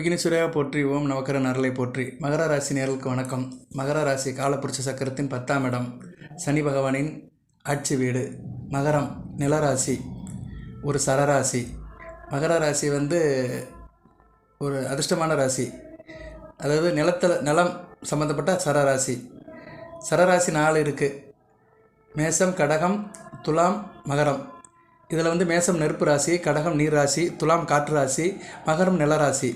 விக்னேஸ்வரா போற்றி ஓம் நவக்கரன் அருளை போற்றி. மகர ராசி நேர்களுக்கு வணக்கம். மகர ராசி காலப்புருஷ சக்கரத்தின் 10ஆம் இடம், சனி பகவானின் ஆட்சி வீடு. மகரம் நிலராசி, ஒரு சரராசி. மகர ராசி ஒரு அதிர்ஷ்டமான ராசி. அதாவது நிலம் சம்மந்தப்பட்ட சரராசி. சரராசி 4 இருக்குது: மேசம், கடகம், துலாம், மகரம். இதில் மேசம் நெருப்பு ராசி, கடகம் நீர் ராசி, துலாம் காற்று ராசி, மகரம் நிலராசி.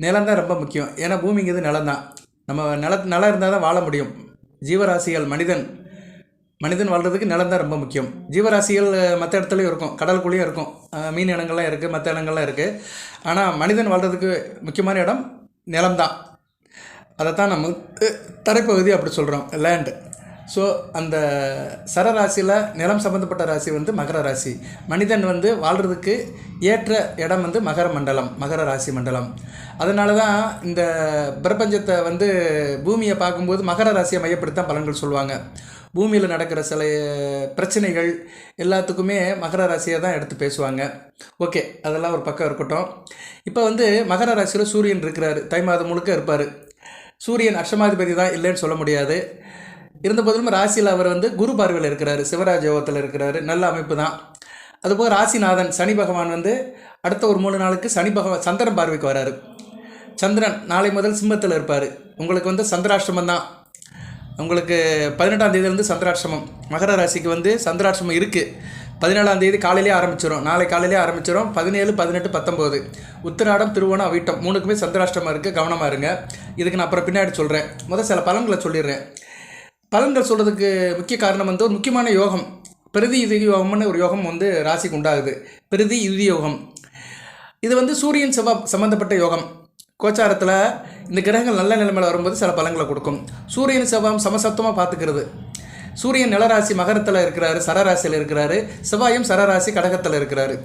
நிலம்தான் ரொம்ப முக்கியம். ஏன்னா பூமிங்கிறது நிலம்தான். நம்ம நிலம் இருந்தால் தான் வாழ முடியும். ஜீவராசிகள் மனிதன் வாழ்கிறதுக்கு நிலம்தான் ரொம்ப முக்கியம். ஜீவராசிகள் மற்ற இடத்துலையும் இருக்கும், கடலுக்குள்ளேயும் இருக்கும், மீன் இனங்கள்லாம் இருக்குது, மற்ற இடங்கள்லாம் இருக்குது. ஆனால் மனிதன் வாழ்கிறதுக்கு முக்கியமான இடம் நிலம்தான். அதைத்தான் நம்ம தரைப்பகுதி அப்படி சொல்கிறோம், லேண்டு. ஸோ அந்த சரராசியில் நிலம் சம்மந்தப்பட்ட ராசி மகர ராசி. மனிதன் வாழ்கிறதுக்கு ஏற்ற இடம் மகர மண்டலம், மகர ராசி மண்டலம். அதனால தான் இந்த பிரபஞ்சத்தை பூமியை பார்க்கும்போது மகர ராசியை மையப்படுத்தி தான் பலன்கள் சொல்லுவாங்க. பூமியில் நடக்கிற சில பிரச்சனைகள் எல்லாத்துக்குமே மகர ராசியை தான் எடுத்து பேசுவாங்க. ஓகே, அதெல்லாம் ஒரு பக்கம் இருக்கட்டும். இப்போ மகர ராசியில் சூரியன் இருக்கிறார், தை மாதம் முழுக்க இருப்பார். சூரியன் அஷ்டமாதிபதி தான், இல்லைன்னு சொல்ல முடியாது. இருந்த போதிலும் ராசியில் அவர் குரு பார்வையில் இருக்கிறார், சிவராஜ் யோகத்தில் இருக்கிறார், நல்ல அமைப்பு தான். அதுபோல் ராசிநாதன் சனி பகவான் அடுத்த ஒரு 3 நாளுக்கு சந்திரன் பார்வைக்கு வராரு. சந்திரன் நாளை முதல் சிம்மத்தில் இருப்பார். உங்களுக்கு சந்திராஷ்டமம் தான். உங்களுக்கு 18ஆம் தேதியிலேருந்து சந்திராஷ்டமம். மகர ராசிக்கு சந்திராஷ்டமம் இருக்குது. 17ஆம் தேதி காலையிலே ஆரம்பிச்சிடும், நாளை காலையிலே ஆரம்பிச்சிடும். 17, 18, 19 உத்திராடம், திருவோணம், அவிட்டம் 3க்குமே சந்திராஷ்டமம் இருக்குது. கவனமாக இருங்க. இதுக்கு நான் அப்புறம் பின்னாடி சொல்கிறேன். முதல் சில பலன்களை சொல்லிடுறேன். பலன்கள் சொல்கிறதுக்கு முக்கிய காரணம் ஒரு முக்கியமான யோகம், பிரதி யுதி யோகம்னு ஒரு யோகம் ராசிக்கு உண்டாகுது. பிரதி யுதி யோகம் இது சூரியன் செவ்வாய் சம்மந்தப்பட்ட யோகம். கோச்சாரத்தில் இந்த கிரகங்கள் நல்ல நிலைமையில் வரும்போது சில பலன்களை கொடுக்கும். சூரியன் செவ்வாயும் சமசத்துவமாக பார்த்துக்கிறது. சூரியன் நிலராசி மகரத்தில் இருக்கிறாரு, சரராசியில் இருக்கிறாரு. செவ்வாயும் சரராசி கடகத்தில் இருக்கிறாரு.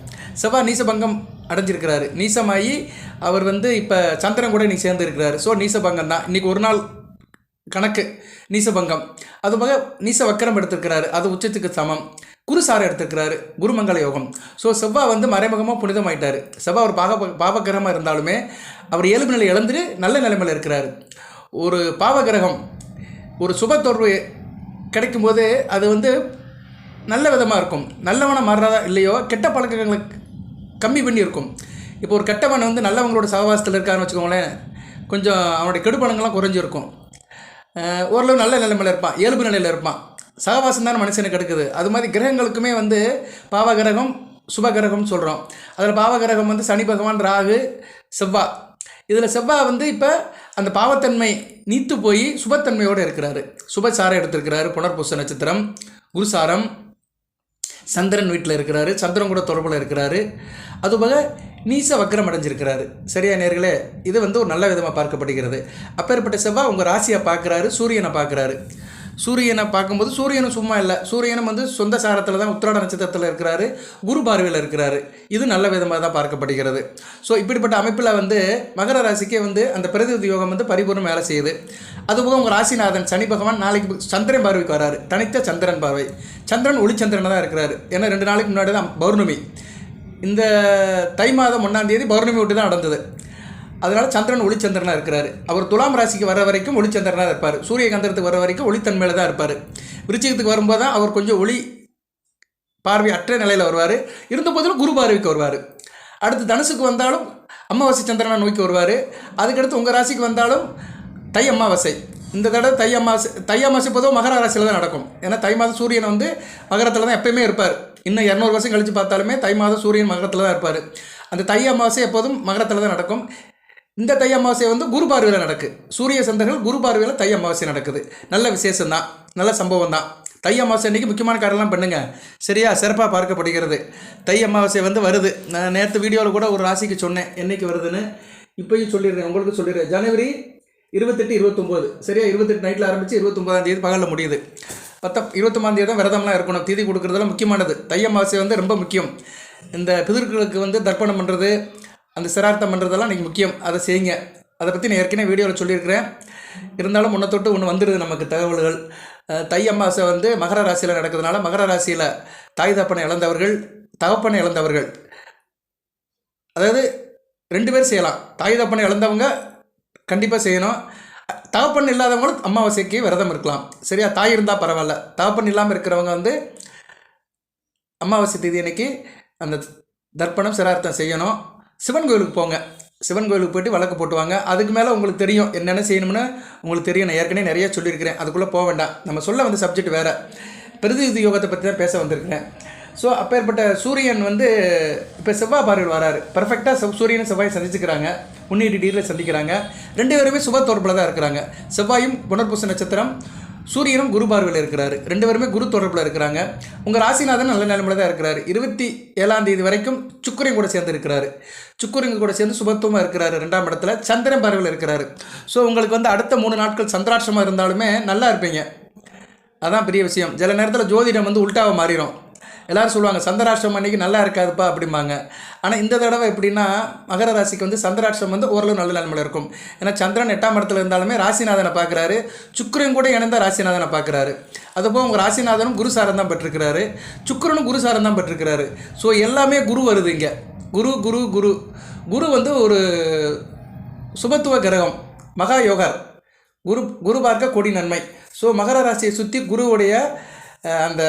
செவ்வாய் நீசபங்கம் அடைஞ்சிருக்கிறாரு. நீசமாகி அவர் இப்போ சந்திரன் கூட இன்னைக்கு சேர்ந்து இருக்கிறாரு. ஸோ நீசபங்கம் தான் இன்றைக்கி ஒரு நாள் கணக்கு, நீசபங்கம். அதுபோக நீச வக்கரம் எடுத்திருக்கிறாரு, அது உச்சத்துக்கு சமம். குரு சாரம் எடுத்திருக்கிறாரு, குருமங்கல யோகம். ஸோ செவ்வாய் மறைமுகமாக புனிதமாயிட்டார். செவ்வாய் ஒரு பாவகிரகமாக இருந்தாலுமே அவர் இயல்பு நிலை இழந்துட்டு நல்ல நிலைமையில் இருக்கிறார். ஒரு பாவகிரகம் ஒரு சுபத்தொர்வு கிடைக்கும்போது அது நல்ல விதமாக இருக்கும். நல்லவனை மாறுறதா இல்லையோ கெட்ட பழக்கங்களை கம்மி பண்ணி இருக்கும். இப்போ ஒரு கெட்டவன் நல்லவங்களோட சகவாசத்தில் இருக்காருன்னு வச்சுக்கோங்களேன், கொஞ்சம் அவனுடைய கெடுபலங்கள்லாம் குறைஞ்சிருக்கும். ஓரளவு நல்ல நிலைமையில் இருப்பான், இயல்பு நிலையில் இருப்பான். சகவாசம் தான் மனுஷனுக்கு எடுக்குது. அது மாதிரி கிரகங்களுக்குமே பாவகிரகம் சுபகிரகம்னு சொல்கிறோம். அதில் பாவகிரகம் சனி பகவான், ராகு, செவ்வாய். இதில் செவ்வாய் இப்போ அந்த பாவத்தன்மை நீத்து போய் சுபத்தன்மையோடு இருக்கிறாரு. சுபசாரம் எடுத்திருக்கிறாரு. புனர்பூச நட்சத்திரம், குருசாரம். சந்திரன் வீட்டில் இருக்கிறாரு, சந்திரன் கூட தொடர்பில் இருக்கிறாரு. அதுபோக நீச வக்கரம் அடைஞ்சிருக்கிறாரு. சரியா நேர்களே, இது ஒரு நல்ல விதமாக பார்க்கப்படுகிறது. அப்பேற்பட்ட செவ்வாய் உங்கள் ராசியை பார்க்குறாரு, சூரியனை பார்க்குறாரு. சூரியனை பார்க்கும்போது சூரியனும் சும்மா இல்லை, சூரியனும் சொந்த சாரத்தில் தான் உத்திராட நட்சத்திரத்தில் இருக்கிறாரு, குரு பார்வையில் இருக்கிறாரு. இது நல்ல விதமாக தான் பார்க்கப்படுகிறது. ஸோ இப்படிப்பட்ட அமைப்பில் மகர ராசிக்கே அந்த பிரதிநிதி யோகம் பரிபூர்ணம் வேலை செய்யுது. அதுபோக உங்கள் ராசிநாதன் சனி பகவான் நாளைக்கு சந்திரன் பார்வைக்கு வராரு. தனித்த சந்திரன் பார்வை. சந்திரன் ஒளிச்சந்திரனாக தான் இருக்கிறாரு. ஏன்னா 2 நாளைக்கு முன்னாடி தான் பௌர்ணமி. இந்த தை மாதம் 1ஆம் தேதி பௌர்ணமி விட்டு தான் நடந்தது. அதனால் சந்திரன் ஒளிச்சந்திரனாக இருக்கிறார். அவர் துலாம் ராசிக்கு வர வரைக்கும் ஒளிச்சந்திரனாக இருப்பார். சூரியகந்திரத்துக்கு வர வரைக்கும் ஒளித்தன்மையில் தான் இருப்பார். விருச்சிகத்துக்கு வரும்போது தான் அவர் கொஞ்சம் ஒளி பார்வை அற்ற நிலையில் வருவார். இருந்த போதிலும் குரு பார்வைக்கு வருவார். அடுத்து தனுசுக்கு வந்தாலும் அமாவாசை சந்திரனை நோக்கி வருவார். அதுக்கடுத்து உங்கள் ராசிக்கு வந்தாலும் தை அமாவாசை. இந்த தடவை தை அமாவாசை பொதுவாக மகர ராசியில் தான் நடக்கும். ஏன்னா தை மாதம் சூரியன் மகரத்தில் தான் எப்பயுமே இருப்பார். இன்னும் 200 வருஷம் கழித்து பார்த்தாலுமே தை மாதம் சூரியன் மகரத்தில் தான் இருப்பார். அந்த தை அமாவாசை எப்போதும் மகரத்தில் தான் நடக்கும். இந்த தை அமாவாசை குரு பார்வையில் நடக்குது. சூரிய சந்திரர்கள் குரு பார்வையில் தை அமாவாசை நடக்குது. நல்ல விசேஷம்தான், நல்ல சம்பவம் தான். தை அமாவாசை அன்றைக்கி முக்கியமான காரியம்லாம் பண்ணுங்கள். சரியா, சிறப்பாக பார்க்கப்படுகிறது. தை அமாவாசை வருது. நான் நேற்று வீடியோவில் கூட ஒரு ராசிக்கு சொன்னேன் என்றைக்கு வருதுன்னு. இப்போயும் சொல்லிடுறேன், உங்களுக்கு சொல்லிடுறேன். ஜனவரி 28, 29. சரியா, 28 நைட்டில் ஆரம்பித்து 29ஆம் தேதி பகலில் முடியுது. 29ஆம் தேதி தான் விரதம்லாம் இருக்கணும். தீதி கொடுக்குறதெல்லாம் முக்கியமானது. தை அமாவாசை ரொம்ப முக்கியம். இந்த பிதர்களுக்கு தர்ப்பணம் பண்ணுறது, அந்த சிரார்த்தம் பண்ணுறதெல்லாம் இன்றைக்கி முக்கியம். அதை செய்யுங்க. அதை பற்றி நான் ஏற்கனவே வீடியோவில் சொல்லியிருக்கிறேன். இருந்தாலும் ஒன்றை தொட்டு ஒன்று வந்துடுது நமக்கு தகவல்கள். தை அமாவாசை மகர ராசியில் நடக்கிறதுனால மகர ராசியில் தாய் தகப்பனை இழந்தவர்கள், தகப்பனை இழந்தவர்கள், அதாவது 2 பேர் செய்யலாம். தாய் தகப்பனை இழந்தவங்க கண்டிப்பாக செய்யணும். தகப்பன் இல்லாதவங்களும் அமாவாசைக்கு விரதம் இருக்கலாம். சரியா? தாய் இருந்தால் பரவாயில்ல. தகப்பன் இல்லாமல் இருக்கிறவங்க வந்து அமாவாசை தேதி அன்னைக்கு அந்த தர்ப்பணம் சிரார்த்தம் செய்யணும். சிவன் கோயிலுக்கு போங்க. சிவன் கோயிலுக்கு போய்ட்டு வழக்கு போட்டுவாங்க. அதுக்கு மேலே உங்களுக்கு தெரியும் என்னென்ன செய்யணும்னு உங்களுக்கு தெரியும். நான் ஏற்கனவே நிறைய சொல்லியிருக்கிறேன். அதுக்குள்ளே போக வேண்டாம். நம்ம சொல்ல வந்த சப்ஜெக்ட் வேறு. பிரதிநிதி யோகத்தை பற்றி தான் பேச வந்திருக்கிறேன். ஸோ அப்பேற்பட்ட சூரியன் வந்து இப்போ செவ்வாய் பார்வையில் வராரு. பர்ஃபெக்டாக சூரியனும் செவ்வாயும் சந்திச்சுக்கிறாங்க. 180 டிகிரியில் சந்திக்கிறாங்க. 2 பேருமே சுப தொடர்பில் தான் இருக்கிறாங்க. செவ்வாயும் புனர்பூச நட்சத்திரம், சூரியனும் குரு பார்வையில் இருக்கிறாரு. 2 பேருமே குரு தொடர்பில் இருக்கிறாங்க. உங்கள் ராசிநாதன் நல்ல நிலைமையில் தான் இருக்கிறாரு. 27ஆம் தேதி வரைக்கும் சுக்கிரன் கூட சேர்ந்து இருக்கிறாரு. சுக்கிரன் கூட சேர்ந்து சுபத்துவமாக இருக்கிறாரு. 2ஆம் இடத்துல சந்திரன் பார்வையில் இருக்கிறாரு. ஸோ உங்களுக்கு வந்து அடுத்த 3 நாட்கள் சந்திராட்சமாக இருந்தாலுமே நல்லா இருப்பீங்க. அதான் பெரிய விஷயம். சில நேரத்தில் ஜோதிடம் வந்து உல்ட்டாவை மாறிடும். எல்லோரும் சொல்லுவாங்க சந்திராஷ்டிரம் அன்றைக்கி நல்லா இருக்காதுப்பா அப்படிம்பாங்க. ஆனால் இந்த தடவை எப்படின்னா மகர ராசிக்கு வந்து சந்திராஷ்டிரம் வந்து ஓரளவு நல்ல நிலைமையில் இருக்கும். ஏன்னா சந்திரன் 8ஆம் இடத்துல இருந்தாலுமே ராசிநாதனை பார்க்குறாரு. சுக்கிரன் கூட இணைந்த ராசிநாதனை பார்க்குறாரு. அதுபோல் உங்கள் ராசிநாதனும் குரு சாரம் தான் பெற்றிருக்கிறாரு. சுக்கிரனும் குரு சாரம் தான் பெற்றிருக்கிறாரு. ஸோ எல்லாமே குரு வருது இங்கே. குரு குரு குரு குரு வந்து ஒரு சுபத்துவ கிரகம், மகா யோகர். குரு பார்க்க கொடி நன்மை. ஸோ மகர ராசியை சுற்றி குருவுடைய அந்த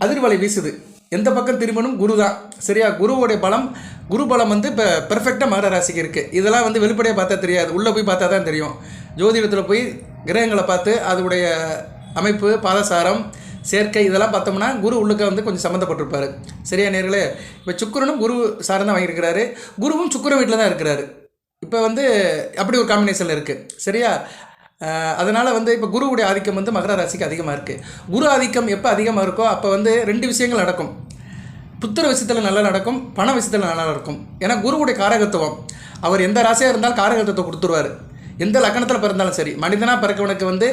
அதிர்வலை வீசுது. எந்த பக்கம் திரும்பணும் குரு தான். சரியா? குருவோடைய பலம், குரு பலம் வந்து இப்போ பெர்ஃபெக்டாக மகர ராசிக்கு இருக்குது. இதெல்லாம் வந்து வெளிப்படையாக பார்த்தா தெரியாது. உள்ளே போய் பார்த்தா தான் தெரியும். ஜோதிடத்தில் போய் கிரகங்களை பார்த்து அதோடைய அமைப்பு, பாதசாரம், சேர்க்கை இதெல்லாம் பார்த்தோம்னா குரு உள்ளுக்க வந்து கொஞ்சம் சம்மந்தப்பட்டிருப்பார். சரியா நேர்களே? இப்போ சுக்கிரனும் குரு சாரம் தான் வாங்கியிருக்கிறாரு. குருவும் சுக்கிரன் வீட்டில் தான் இருக்கிறாரு. இப்போ வந்து அப்படி ஒரு காம்பினேஷனில் இருக்குது. சரியா? அதனால் வந்து இப்போ குருவுடைய ஆதிக்கம் வந்து மகர ராசிக்கு அதிகமாக இருக்குது. குரு ஆதிக்கம் எப்போ அதிகமாக இருக்கோ அப்போ வந்து 2 விஷயங்கள் நடக்கும். புத்திர விஷயத்தில் நல்லா நடக்கும், பண விஷயத்தில் நல்லா நடக்கும். ஏன்னா குருவுடைய காரகத்துவம். அவர் எந்த ராசியாக இருந்தாலும் காரகத்துவத்தை கொடுத்துருவார். எந்த லக்கணத்தில் பிறந்தாலும் சரி. மனிதனாக பிறக்கவனுக்கு வந்து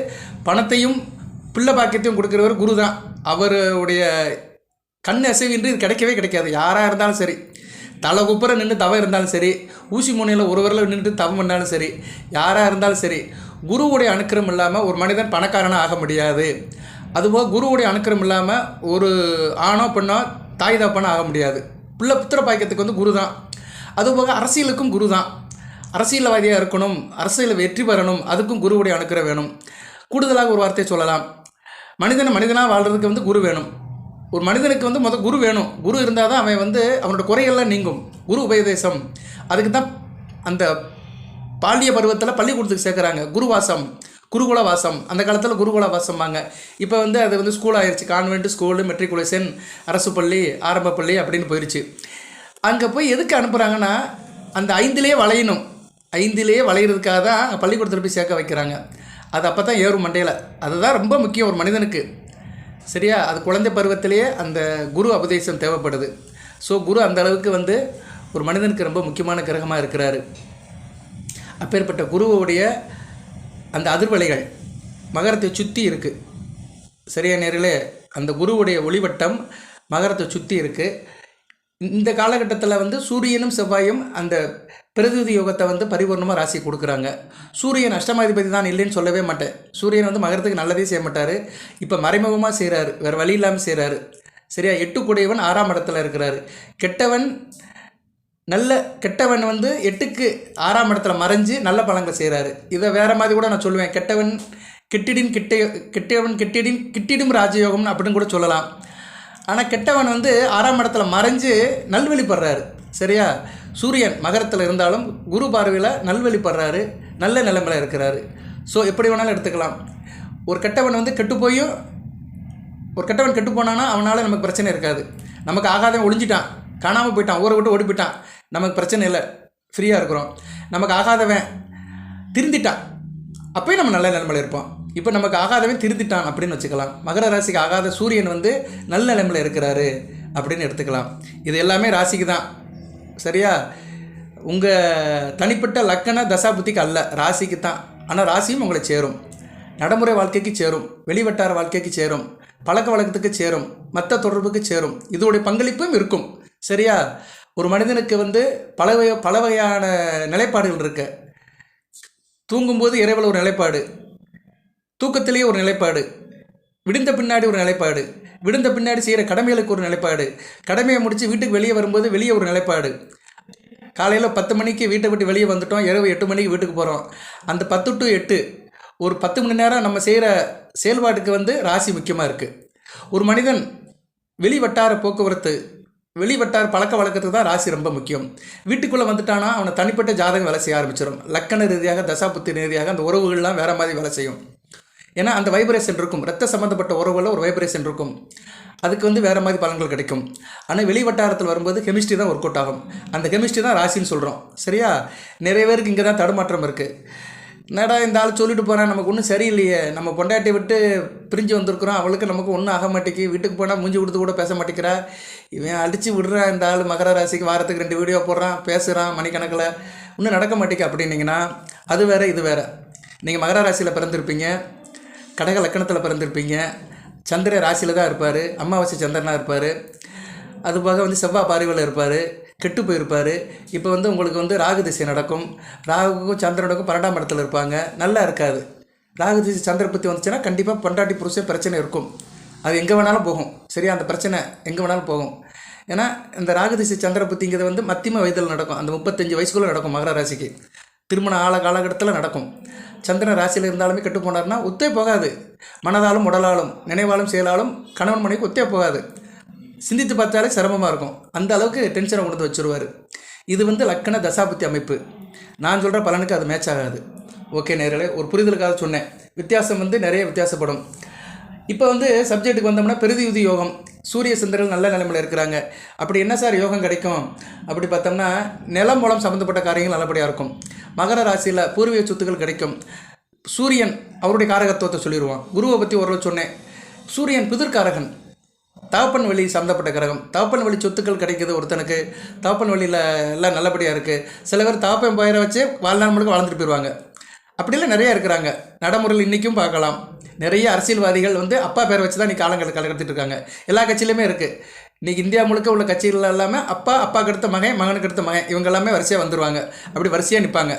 பணத்தையும் பிள்ளை பாக்கியத்தையும் கொடுக்குறவர் குரு தான். அவருடைய கண் அசைவின்றி இது கிடைக்கவே கிடைக்காது. யாராக இருந்தாலும் சரி, தலை குப்புற நின்று தவம் இருந்தாலும் சரி, ஊசி முனையில் ஒரு வரல நின்று தவம் பண்ணாலும் சரி, யாராக இருந்தாலும் சரி, குருவுடைய அனுக்கிரம் இல்லாமல் ஒரு மனிதன் பணக்காரனாக ஆக முடியாது. அதுபோல் குருவுடைய அனுக்கிரம் இல்லாமல் ஒரு ஆணோ பெண்ணோ தாய் தப்பனோ ஆக முடியாது. புத்திர பாக்கியத்துக்கு வந்து குரு தான். அதுபோக அரசியலுக்கும் குரு தான். அரசியல்வாதியாக இருக்கணும், அரசியலில் வெற்றி பெறணும், அதுக்கும் குருவுடைய அனுக்கிரம் வேணும். கூடுதலாக ஒரு வார்த்தையை சொல்லலாம். மனிதனாக வாழ்கிறதுக்கு வந்து குரு வேணும். ஒரு மனிதனுக்கு வந்து குரு வேணும். குரு இருந்தால் தான் அவன் வந்து அவனோட குறைகள்லாம் நீங்கும். குரு உபதேசம். அதுக்கு தான் அந்த பாண்டிய பருவத்தில் பள்ளிக்கூடத்துக்கு சேர்க்குறாங்க. குருவாசம், குருகுல வாசம். அந்த காலத்தில் குருகுல வாசம்பாங்க. இப்போ வந்து அது வந்து ஸ்கூல் ஆயிடுச்சு. கான்வென்ட், ஸ்கூலு, மெட்ரிகுலேஷன், அரசு பள்ளி, ஆரம்ப பள்ளி அப்படின்னு போயிடுச்சு. அங்கே போய் எதுக்கு அனுப்புகிறாங்கன்னா அந்த 5லேயே வளையணும். 5லேயே வளையிறதுக்காக தான் பள்ளிக்கூடத்தில் போய் சேர்க்க வைக்கிறாங்க. அது அப்போ தான் ஏறும் மண்டையில். அதுதான் ரொம்ப முக்கியம் ஒரு மனிதனுக்கு. சரியா? அது குழந்தை பருவத்திலேயே அந்த குரு உபதேசம் தேவைப்படுது. ஸோ குரு அந்த அளவுக்கு வந்து ஒரு மனிதனுக்கு ரொம்ப முக்கியமான கிரகமாக இருக்கிறாரு. அப்பேற்பட்ட குருவுடைய அந்த அதிர்வலைகள் மகரத்தை சுற்றி இருக்குது. சரியா நேரிலே? அந்த குருவுடைய ஒளிவட்டம் மகரத்தை சுற்றி இருக்குது. இந்த காலகட்டத்தில் வந்து சூரியனும் செவ்வாயும் அந்த பிரதிநிதி யோகத்தை வந்து பரிபூர்ணமாக ராசி கொடுக்குறாங்க. சூரியன் அஷ்டமாதிபதி தான் இல்லைன்னு சொல்லவே மாட்டேன். சூரியன் வந்து மகரத்துக்கு நல்லதே செய்ய மாட்டார். இப்போ மறைமுகமாக செய்கிறாரு, வேறு வழி இல்லாமல் செய்கிறாரு. சரியா? 8 கூடையவன் 6ஆம் இடத்துல இருக்கிறாரு. கெட்டவன் வந்து 8க்கு 6ஆம் இடத்துல மறைஞ்சு நல்ல பலங்களை செய்கிறாரு. இதை வேறு மாதிரி கூட நான் சொல்லுவேன். கெட்டவன் கிட்டிடும் ராஜயோகம்னு அப்படின்னு கூட சொல்லலாம். ஆனால் கெட்டவன் வந்து 6ஆம் இடத்துல மறைஞ்சு நல்வழிப்படுறாரு. சரியா? சூரியன் மகரத்தில் இருந்தாலும் குரு பார்வையில் நல்வழிப்படுறாரு, நல்ல நிலைமையில் இருக்கிறாரு. ஸோ எப்படி வேணாலும் எடுத்துக்கலாம். ஒரு கெட்டவன் வந்து கெட்டு போனான்னா அவனால் நமக்கு பிரச்சனை இருக்காது. நமக்கு ஆகாதவன் ஒளிஞ்சிட்டான், காணாமல் போயிட்டான், ஊரை விட்டு ஓடி போயிட்டான், நமக்கு பிரச்சனை இல்லை, ஃப்ரீயாக இருக்கிறோம். நமக்கு ஆகாதவன் திருந்திட்டான், அப்போயும் நம்ம நல்ல நிலைமையில் இருப்போம். இப்போ நமக்கு ஆகாதவன் திருந்திட்டான் அப்படின்னு வச்சுக்கலாம். மகர ராசிக்கு ஆகாத சூரியன் வந்து நல்ல நிலைமையில் இருக்கிறாரு அப்படின்னு எடுத்துக்கலாம். இது எல்லாமே ராசிக்கு தான். சரியா? உங்கள் தனிப்பட்ட லக்கண தசாபுத்திக்கு அல்ல, ராசிக்கு தான். ஆனால் ராசியும் உங்களை சேரும். நடைமுறை வாழ்க்கைக்கு சேரும், வெளிவட்டார வாழ்க்கைக்கு சேரும், பழக்க வழக்கத்துக்கு சேரும், மற்ற தொடர்புக்கு சேரும். இதோடைய பங்களிப்பும் இருக்கும். சரியா? ஒரு மனிதனுக்கு வந்து பல வகையான நிலைப்பாடுகள் இருக்கு. தூங்கும்போது இறைவல் ஒரு நிலைப்பாடு, தூக்கத்திலேயே ஒரு நிலைப்பாடு, விடுந்த பின்னாடி ஒரு நிலைப்பாடு, விடுந்த பின்னாடி செய்கிற கடமைகளுக்கு ஒரு நிலைப்பாடு, கடமையை முடித்து வீட்டுக்கு வெளியே வரும்போது வெளியே ஒரு நிலைப்பாடு, காலையில் 10 மணிக்கு வீட்டை விட்டு வெளியே வந்துட்டோம், இரவு 8 மணிக்கு வீட்டுக்கு போகிறோம். அந்த 10 to 8 ஒரு 10 மணி நேரம் நம்ம செய்கிற செயல்பாட்டுக்கு வந்து ராசி முக்கியமாக இருக்குது. ஒரு மனிதன் வெளிவட்டார போக்குவரத்து, வெளிவட்டார பழக்க வழக்கத்துக்கு தான் ராசி ரொம்ப முக்கியம். வீட்டுக்குள்ளே வந்துட்டானா அவனை தனிப்பட்ட ஜாதகம் வேலை செய்ய ஆரம்பிச்சிடும். லக்கண ரீதியாக, தசாபுத்தி ரீதியாக அந்த உறவுகள்லாம் வேறு மாதிரி வேலை செய்யும். ஏன்னா அந்த வைப்ரேஷன் இருக்கும், ரத்த சம்மந்தப்பட்ட உறவுகளில் ஒரு வைப்ரேஷன் இருக்கும், அதுக்கு வந்து வேறு மாதிரி பலன்கள் கிடைக்கும். ஆனால் வெளி வட்டாரத்தில் வரும்போது கெமிஸ்ட்ரி தான் ஒர்க் அவுட் ஆகும். அந்த கெமிஸ்ட்ரி தான் ராசின்னு சொல்கிறோம். சரியா? நிறைய பேருக்கு இங்கே தான் தடுமாற்றம் இருக்குது. என்னடா இந்த ஆள் சொல்லிட்டு போகிறேன், நமக்கு ஒன்றும் சரியில்லையே, நம்ம பொண்டாட்டி விட்டு பிரிஞ்சு வந்திருக்கிறோம், அவளுக்கு நமக்கு ஒன்றும் ஆக மாட்டேங்கி, வீட்டுக்கு போனால் மூஞ்சி கொடுத்து கூட பேச மாட்டேங்கிறா, இவன் அடித்து விடுறான் இந்த ஆள், மகர ராசிக்கு வாரத்துக்கு 2 வீடியோ போடுறான், பேசுகிறான் மணிக்கணக்கில், இன்னும் நடக்க மாட்டேங்க அப்படின்னீங்கன்னா அது வேறு இது வேறு. நீங்கள் மகர ராசியில் பிறந்திருப்பீங்க, கடக லக்கணத்தில் பிறந்திருப்பீங்க, சந்திர ராசியில் தான் இருப்பார், அமாவாசை சந்திரனாக இருப்பார், அதுபோக வந்து செவ்வாய் பார்வையில் இருப்பார், கெட்டு போயிருப்பார். இப்போ வந்து உங்களுக்கு வந்து ராகு திசை நடக்கும், ராகுக்கும் சந்திரனுக்கும் 12ஆம் இடத்துல இருப்பாங்க, நல்லா இருக்காது. ராகு திசை சந்திர பற்றி வந்துச்சுன்னா கண்டிப்பாக பொண்டாட்டி புருஷன் பிரச்சனை இருக்கும், அது எங்கே வேணாலும் போகும். சரியா? அந்த பிரச்சனை எங்கே வேணாலும் போகும். ஏன்னா இந்த ராகு திசை சந்திர புத்திங்கிறது வந்து மத்தியம வயதில் நடக்கும், அந்த 35 வயசுக்குள்ளே நடக்கும். மகர ராசிக்கு திருமண காலகட்டத்தில் நடக்கும். சந்திரன் ராசியில் இருந்தாலுமே கெட்டு போனார்னா ஒத்தே போகாது. மனதாலும் உடலாலும் நினைவாலும் செயலாலும் கணவன் மனைவிக்கு ஒத்தே போகாது. சிந்தித்து பார்த்தாலே சிரமமாக இருக்கும். அந்த அளவுக்கு டென்ஷனை கொண்டு வச்சுருவார். இது வந்து லக்கண தசாபுத்தி அமைப்பு. நான் சொல்கிற பலனுக்கு அது மேட்ச் ஆகாது. ஓகே நேர்களே, ஒரு புரிதலுக்காக சொன்னேன். வித்தியாசம் வந்து நிறைய வித்தியாசப்படும். இப்போ வந்து சப்ஜெக்ட்டுக்கு வந்தோம்னா பெருதியுதி யோகம், சூரிய சந்திரன் நல்ல நிலைமையில் இருக்கிறாங்க. அப்படி என்ன சார் யோகம் கிடைக்கும் அப்படி பார்த்தோம்னா, நிலம் மூலம் சம்மந்தப்பட்ட காரியங்கள் நல்லபடியாக இருக்கும். மகர ராசியில் பூர்வீக சொத்துக்கள் கிடைக்கும். சூரியன் அவருடைய காரகத்துவத்தை சொல்லிடுவான். குருவை பற்றி ஓரளவு சொன்னேன். சூரியன் பிதிர்காரகன், தகப்பன் வழி சம்மந்தப்பட்ட கிரகம். தகப்பன் வழி சொத்துக்கள் கிடைக்குது ஒருத்தனுக்கு, தகப்பன் வழியில் எல்லாம் நல்லபடியாக இருக்குது. சில பேர் தகப்பன் பயிரை வச்சு வாழ்நாள் முழுக்க வாழ்ந்துட்டு போயிடுவாங்க. அப்படிலாம் நிறையா இருக்கிறாங்க. நடைமுறையில் இன்றைக்கும் பார்க்கலாம். நிறைய அரசியல்வாதிகள் வந்து அப்பா பேரை வச்சு தான் இன்றைக்கி காலகட்டத்திட்டு இருக்காங்க. எல்லா கட்சியிலுமே இருக்குது. இன்றைக்கி இந்தியா முழுக்க உள்ள கட்சிகள் எல்லாமே அப்பாவுக்கு அடுத்த மகன், மகனுக்கு அடுத்த மகன், இவங்க எல்லாமே வரிசையாக வந்துடுவாங்க. அப்படி வரிசையாக நிற்பாங்க.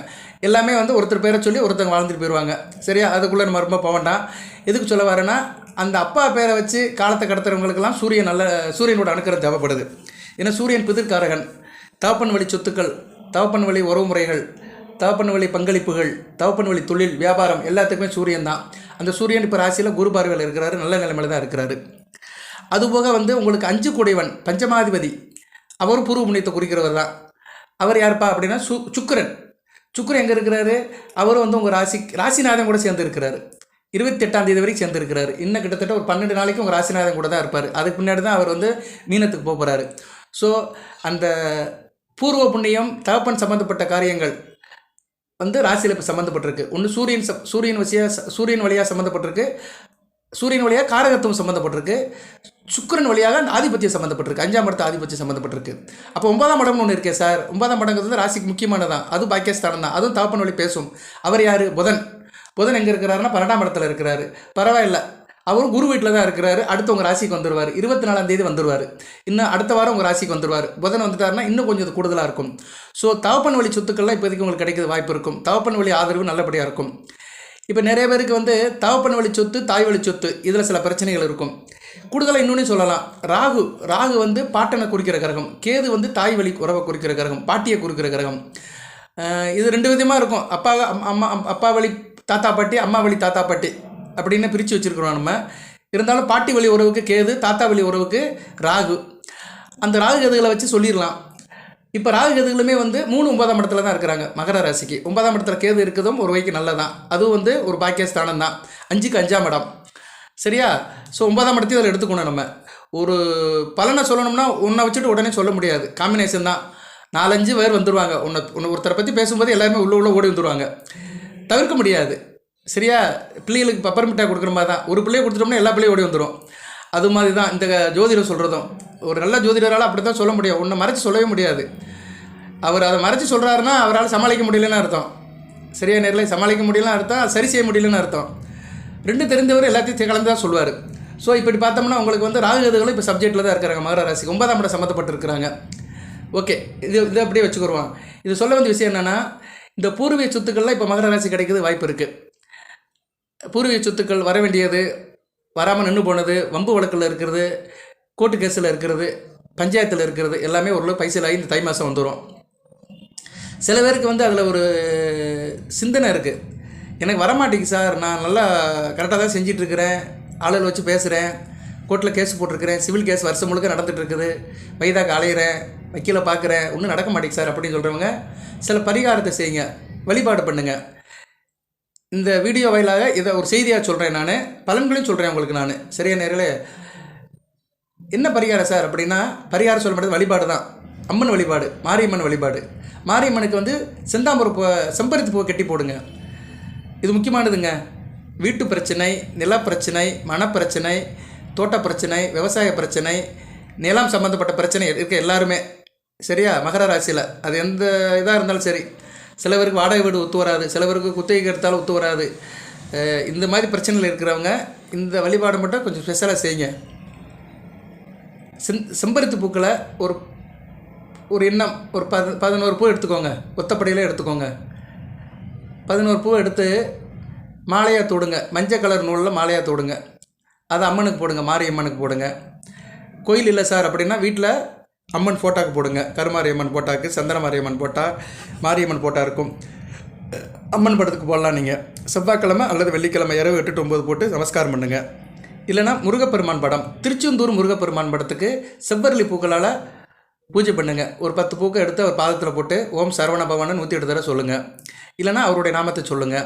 எல்லாமே வந்து ஒருத்தர் பேரை சொல்லி ஒருத்தங்க வாழ்ந்துட்டு போயிடுவாங்க. சரியா? அதுக்குள்ளே நம்ம ரொம்ப போவேண்டாம். எதுக்கு சொல்ல வரேன்னா, அந்த அப்பா பேரை வச்சு காலத்தை கடத்துறவங்களுக்கெல்லாம் சூரியனோட அணுக்கரம் தேவைப்படுது. ஏன்னா சூரியன் பிதிர்காரகன். தகப்பன் வழி சொத்துக்கள், தகப்பன் வழி உறவுமுறைகள், தகப்பன் வழி பங்களிப்புகள், தகப்பன் வழி தொழில், வியாபாரம் எல்லாத்துக்குமே சூரியன் தான். அந்த சூரியன் இப்போ ராசியில் குரு பார்வையில் இருக்கிறாரு, நல்ல நிலைமையில் தான் இருக்கிறாரு. அதுபோக வந்து உங்களுக்கு 5 கூடைவன் பஞ்சமாதிபதி, அவரும் பூர்வ புண்ணியத்தை குறிக்கிறவர் தான். அவர் யாருப்பா அப்படின்னா சுக்கிரன். சுக்கிரன் எங்கே இருக்கிறாரு? அவரும் வந்து உங்கள் ராசிநாதன் கூட சேர்ந்து இருக்கிறாரு. 28ஆம் தேதி வரைக்கும் சேர்ந்துருக்கிறாரு. இன்னும் கிட்டத்தட்ட ஒரு 12 நாளைக்கு உங்கள் ராசிநாதன் கூட தான் இருப்பார். அதுக்கு முன்னாடி தான் அவர் வந்து மீனத்துக்கு போக போகிறாரு. ஸோ அந்த பூர்வ புண்ணியம், தகப்பன் சம்மந்தப்பட்ட காரியங்கள் வந்து ராசியில் இப்போ சம்மந்தப்பட்டிருக்கு. ஒன்று சூரியன் வழியாக சம்மந்தப்பட்டிருக்கு, சூரியன் வழியாக காரகத்துவம் சம்மந்தப்பட்டிருக்கு, சுக்கிரன் வழியாக அந்த ஆதிபத்தியம் சம்மந்தப்பட்டிருக்கு, 5ஆம் இடத்து ஆதிபத்தியம் சம்மந்தப்பட்டிருக்கு. அப்போ 9ஆம் இடம்னு ஒன்று இருக்கே சார். 9ஆம் இடங்கிறது வந்து ராசிக்கு முக்கியமானதான். அதுவும் பாக்கியஸ்தானம் தான். அதுவும் தகப்பன் வழி பேசும். அவர் யார்? புதன் எங்கே இருக்கிறாருன்னா 12ஆம் இடத்துல இருக்கிறாரு. பரவாயில்ல, அவரும் குரு வீட்டில் தான் இருக்கிறாரு. அடுத்து உங்கள் ராசிக்கு வந்துடுவார். 24ஆம் தேதி வந்துடுவார். இன்னும் அடுத்த வாரம் உங்கள் ராசிக்கு வந்துடுவார். புதன் வந்துட்டாருன்னா இன்னும் கொஞ்சம் கூடுதலாக இருக்கும். ஸோ தகப்பன் வழி சொத்துக்கள்லாம் இப்போதைக்கு உங்களுக்கு கிடைக்கிறது வாய்ப்பு இருக்கும். தகப்பன் வழி ஆதரவு நல்லபடியாக இருக்கும். இப்போ நிறைய பேருக்கு வந்து தகப்பன் வழி சொத்து, தாய் வழி சொத்து, இதில் சில பிரச்சனைகள் இருக்கும். கூடுதலாக இன்னொன்று சொல்லலாம். ராகு வந்து பாட்டனை குறிக்கிற கிரகம், கேது வந்து தாய் வழி உறவை குறிக்கிற கிரகம், பாட்டியை குறிக்கிற கிரகம். இது 2 விதமாக இருக்கும். அப்பா வழி தாத்தா பாட்டி, அம்மா வழி தாத்தா பாட்டி அப்படின்னு பிரித்து வச்சுருக்கிறோம் நம்ம. இருந்தாலும் பாட்டி வழி உறவுக்கு கேது, தாத்தா வழி உறவுக்கு ராகு. அந்த ராகு கதுகளை வச்சு சொல்லிடலாம். இப்போ ராகு கதுகளுமே வந்து 3, 9ஆம் இடத்துல தான் இருக்கிறாங்க. மகர ராசிக்கு 9ஆம் இடத்துல கேது இருக்கிறதும் ஒரு வகைக்கு நல்லதான். அதுவும் வந்து ஒரு பாக்கியஸ்தானம் தான். 5க்கு 5ஆம் இடம். சரியா? ஸோ 9ஆம் இடத்தையும் அதில் எடுத்துக்கணும். நம்ம ஒரு பலனை சொல்லணும்னா ஒன்றை வச்சுட்டு உடனே சொல்ல முடியாது. காம்பினேஷன் தான். 4-5 பேர் வந்துடுவாங்க. ஒருத்தரை பற்றி பேசும்போது எல்லாருமே உள்ள ஓடி வந்துடுவாங்க. தவிர்க்க முடியாது. சரியா? பிள்ளைகளுக்கு பப்பர் மிட்டாய் கொடுக்குற மாதிரி தான். ஒரு பிள்ளையை கொடுத்துட்டோம்னா எல்லா பிள்ளையும் ஓடி வந்துடும். அது மாதிரி தான் இந்த ஜோதிடர் சொல்கிறதும். ஒரு நல்ல ஜோதிடரால் அப்படி தான் சொல்ல முடியும். ஒன்றை மறைச்சி சொல்லவே முடியாது. அவர் அதை மறைச்சி சொல்கிறாருன்னா அவரால் சமாளிக்க முடியலன்னு அர்த்தம். சரியா? நேரில் சமாளிக்க முடியலன்னு அர்த்தம், சரி செய்ய முடியலன்னு அர்த்தம். 2 தெரிந்தவர் எல்லாத்தையும் கலந்து தான் சொல்லுவார். ஸோ இப்படி பார்த்தோம்னா உங்களுக்கு வந்து ராகுகதுகளும் இப்போ சப்ஜெக்டில் தான் இருக்கிறாங்க. மகர ராசிக்கு 9ஆம் இடம் சம்மந்தப்பட்டிருக்கிறாங்க. ஓகே, இது அப்படியே வச்சுக்கிடுவோம். இது சொல்ல வேண்டிய விஷயம் என்னென்னா, இந்த பூர்வீக சொத்துக்கள்லாம் இப்போ மகர ராசி கிடைக்கிறது வாய்ப்பு இருக்குது. பூர்வீக சொத்துக்கள் வர வேண்டியது வராமல் நின்று போனது, வம்பு வழக்கில் இருக்கிறது, கோர்ட்டு கேஸில் இருக்கிறது, பஞ்சாயத்தில் இருக்கிறது எல்லாமே ஓரளவு பைசலாகி இந்த தை மாதம் வந்துடும். சில பேருக்கு வந்து அதில் ஒரு சிந்தனை இருக்குது, எனக்கு வரமாட்டேங்குது சார், நான் நல்லா கரெக்டாக தான் செஞ்சிட்ருக்கிறேன், ஆளுகள் வச்சு பேசுகிறேன், கோர்ட்டில் கேஸ் போட்டிருக்கிறேன், சிவில் கேஸ் வருஷம் முழுக்க நடந்துகிட்ருக்குது, வயதாக்கு அலையிறேன், வக்கீலை பார்க்குறேன், ஒன்றும் நடக்க மாட்டேங்குது சார் அப்படின்னு சொல்கிறவங்க சில பரிகாரத்தை செய்யுங்க, வழிபாடு பண்ணுங்கள். இந்த வீடியோ வாயிலாக இதை ஒரு செய்தியாக சொல்கிறேன், நான் பலன்களையும் சொல்கிறேன் உங்களுக்கு. நான் சரியா நேரில் என்ன பரிகாரம் சார் அப்படின்னா, பரிகாரம் சொல்ல மாட்டேது, வழிபாடு தான். அம்மன் வழிபாடு, மாரியம்மன் வழிபாடு. மாரியம்மனுக்கு வந்து செந்தாமரை பூ, செம்பருத்தி பூவை கட்டி போடுங்க. இது முக்கியமானதுங்க. வீட்டு பிரச்சனை, நில பிரச்சனை, மனப்பிரச்சனை, தோட்ட பிரச்சனை, விவசாய பிரச்சனை, நிலம் சம்மந்தப்பட்ட பிரச்சனை இருக்க எல்லாருமே சரியா, மகர ராசியில் அது எந்த இதாக இருந்தாலும் சரி. சில பேருக்கு வாடகை வீடு ஒத்து வராது, சில பேருக்கு குத்தகைக்கு எடுத்தாலும் ஒத்து வராது. இந்த மாதிரி பிரச்சனைகள் இருக்கிறவங்க இந்த வழிபாடு மட்டும் கொஞ்சம் ஸ்பெஷலாக செய்யுங்க. செம்பருத்தி பூக்களை ஒரு எண்ணம் ஒரு 11 பூ எடுத்துக்கோங்க, ஒத்தப்படையில் எடுத்துக்கோங்க. 11 பூ எடுத்து மாலையாக தோடுங்க, மஞ்சள் கலர் நூலில் மாலையாக தோடுங்க. அதை அம்மனுக்கு போடுங்க, மாரியம்மனுக்கு போடுங்க. கோயில் இல்லை சார் அப்படின்னா வீட்டில் அம்மன் ஃபோட்டாக்கு போடுங்க. கருமாரியம்மன் போட்டாக்கு, சந்தன மாரியம்மன் போட்டா, மாரியம்மன் போட்டா இருக்கும். அம்மன் படத்துக்கு போடலாம். நீங்கள் செவ்வாய்க்கிழமை அல்லது வெள்ளிக்கிழமை இரவு 8 to 9 போட்டு நமஸ்காரம் பண்ணுங்கள். இல்லைனா முருகப்பெருமான் படம், திருச்செந்தூர் முருகப்பெருமான் படத்துக்கு செவ்வரளி பூக்களால் பூஜை பண்ணுங்கள். ஒரு 10 பூக்கள் எடுத்து அவர் பாதத்தில் போட்டு ஓம் சரவண பவனை 108 தடவை சொல்லுங்கள். இல்லைனா அவருடைய நாமத்தை சொல்லுங்கள்.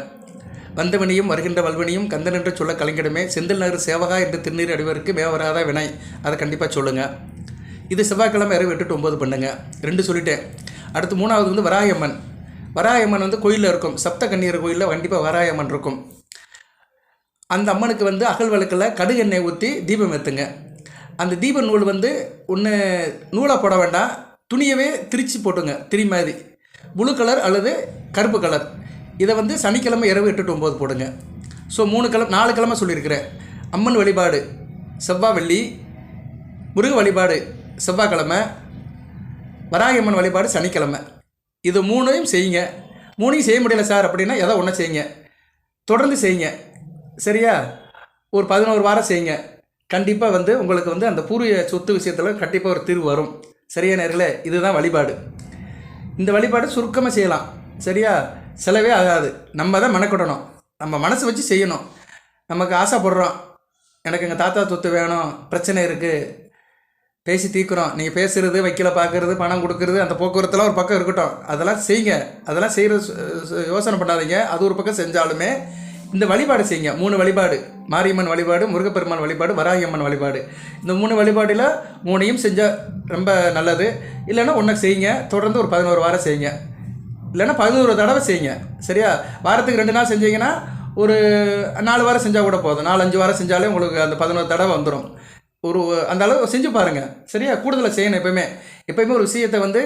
வந்தவனியும் வருகின்ற வல்வனியும் கந்தன் என்று சொல்ல கலைஞடமே, செந்தில் நகர் சேவகா என்று திருநீர் அடிவருக்கு மேவராத வினை, அதை கண்டிப்பாக சொல்லுங்கள். இது செவ்வாய்க்கிழமை இரவு 8 to 9 பண்ணுங்கள். 2 சொல்லிட்டேன். அடுத்து 3வது வந்து வராயம்மன். வராயம்மன் வந்து கோயிலில் இருக்கும், சப்த கன்னியர் கோயிலில் கண்டிப்பாக வராயம்மன் இருக்கும். அந்த அம்மனுக்கு வந்து அகல் விளக்கில் கடுகு எண்ணெய் ஊற்றி தீபம் ஏற்றுங்க. அந்த தீப நூல் வந்து ஒன்று நூலை போட வேண்டாம், துணியவே திரிச்சு போட்டுங்க, திரி மாதிரி ப்ளூ கலர் அல்லது கருப்பு கலர். இதை வந்து சனிக்கிழமை இரவு 8 to 9 போடுங்க. ஸோ 4 கிழமை சொல்லியிருக்கிறேன். அம்மன் வழிபாடு செவ்வாய் வெள்ளி, முருக வழிபாடு செவ்வாய்க்கிழமை, வராயம்மன் வழிபாடு சனிக்கிழமை. இது 3ஐயும் செய்யுங்க. 3ஐயும் செய்ய முடியல சார் அப்படின்னா ஏதோ ஒன்று செய்யுங்க, தொடர்ந்து செய்யுங்க. சரியா, ஒரு 11 வாரம் செய்யுங்க. கண்டிப்பாக வந்து உங்களுக்கு வந்து அந்த பூர்வீக சொத்து விஷயத்தில் கண்டிப்பாக ஒரு தீர்வு வரும். சரியா நேர்களே, இதுதான் வழிபாடு. இந்த வழிபாடு சுருக்கமாக செய்யலாம். சரியா, செலவே ஆகாது. நம்ம தான் மெனக்கிடணும், நம்ம மனசு வச்சு செய்யணும். நமக்கு ஆசைப்படுறோம், எனக்கு எங்கள் தாத்தா சொத்து வேணும், பிரச்சனை இருக்குது, பேசி தீர்க்குறோம். நீங்கள் பேசுகிறது, வைக்கல பார்க்குறது, பணம் கொடுக்குறது, அந்த போக்குவரத்துலாம் ஒரு பக்கம் இருக்கட்டும், அதெல்லாம் செய்யுங்க. அதெல்லாம் செய்கிற யோசனை பண்ணாதீங்க. அது ஒரு பக்கம் செஞ்சாலுமே இந்த வழிபாடு செய்யுங்க. 3 வழிபாடு, மாரியம்மன் வழிபாடு, முருகப்பெருமான் வழிபாடு, வராகியம்மன் வழிபாடு. இந்த 3 வழிபாடில் 3ஐயும் செஞ்சால் ரொம்ப நல்லது. இல்லைன்னா ஒன்றை செய்யுங்க, தொடர்ந்து ஒரு 11 வாரம் செய்யுங்க. இல்லைன்னா 11 தடவை செய்யுங்க. சரியா, வாரத்துக்கு 2 நாள் செஞ்சீங்கன்னா ஒரு 4 வாரம் செஞ்சால் கூட போதும். 4-5 வாரம் செஞ்சாலே உங்களுக்கு அந்த 11 தடவை வந்துடும். அந்த அளவு செஞ்சு பாருங்கள். சரியா, கூடுதலாக செய்யணும். எப்போயுமே ஒரு விஷயத்தை வந்து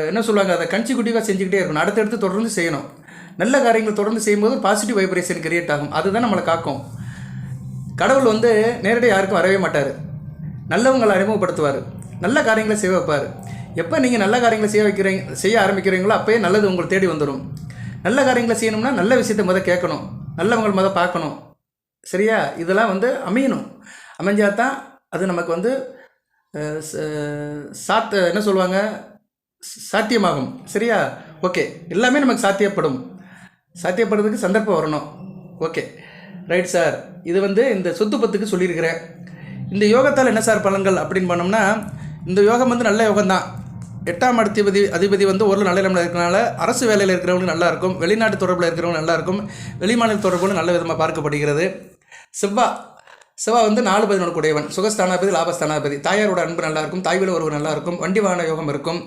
என்ன சொல்லுவாங்க, அதை கன்சிக்யூட்டிவாக செஞ்சுக்கிட்டே இருக்கணும். அடுத்தடுத்து தொடர்ந்து செய்யணும். நல்ல காரியங்கள் தொடர்ந்து செய்யும்போது பாசிட்டிவ் வைப்ரேஷன் கிரியேட் ஆகும். அதுதான் நம்மளை காக்கும். கடவுள் வந்து நேரடியாக யாருக்கும் வரவே மாட்டார், நல்லவங்களை அறிமுகப்படுத்துவார், நல்ல காரியங்களை செய்ய வைப்பார். எப்போ நீங்கள் நல்ல காரியங்களை செய்ய ஆரம்பிக்கிறீங்களோ அப்போயே நல்லது உங்களை தேடி வந்துடும். நல்ல காரியங்களை செய்யணும்னா நல்ல விஷயத்தை முதல் கேட்கணும், நல்லவங்களை முதல் பார்க்கணும். சரியா, இதெல்லாம் வந்து அமையணும். அமைஞ்சால் தான் அது நமக்கு வந்து என்ன சொல்லுவாங்க, சாத்தியமாகும். சரியா, ஓகே, எல்லாமே நமக்கு சாத்தியப்படுறதுக்கு சந்தர்ப்பம் வரணும். Okay, right sir. இது வந்து இந்த சொத்து பத்துக்கு சொல்லியிருக்கிறேன். இந்த யோகத்தால் என்ன சார் பலன்கள் அப்படின்னு பண்ணோம்னா, இந்த யோகம் வந்து நல்ல யோகம்தான். 8ஆம் அதிபதி வந்து ஒரு நல்ல இடம்ல இருக்கிறனால அரசு வேலையில் இருக்கிறவங்களுக்கு நல்லாயிருக்கும், வெளிநாட்டு தொடர்பில் இருக்கிறவங்க நல்லாயிருக்கும், வெளிமாநில தொடர்புகளும் நல்ல விதமாக பார்க்கப்படுகிறது. செவ்வாய் வந்து 4-11 கூடையவன், சுகஸ்தானாபதி, லாபஸ்தானாபதி. தாயாரோட அன்பு நல்லாயிருக்கும், தாய்வீடு உறவு நல்லாயிருக்கும், வண்டி வாகன யோகம் இருக்கும்,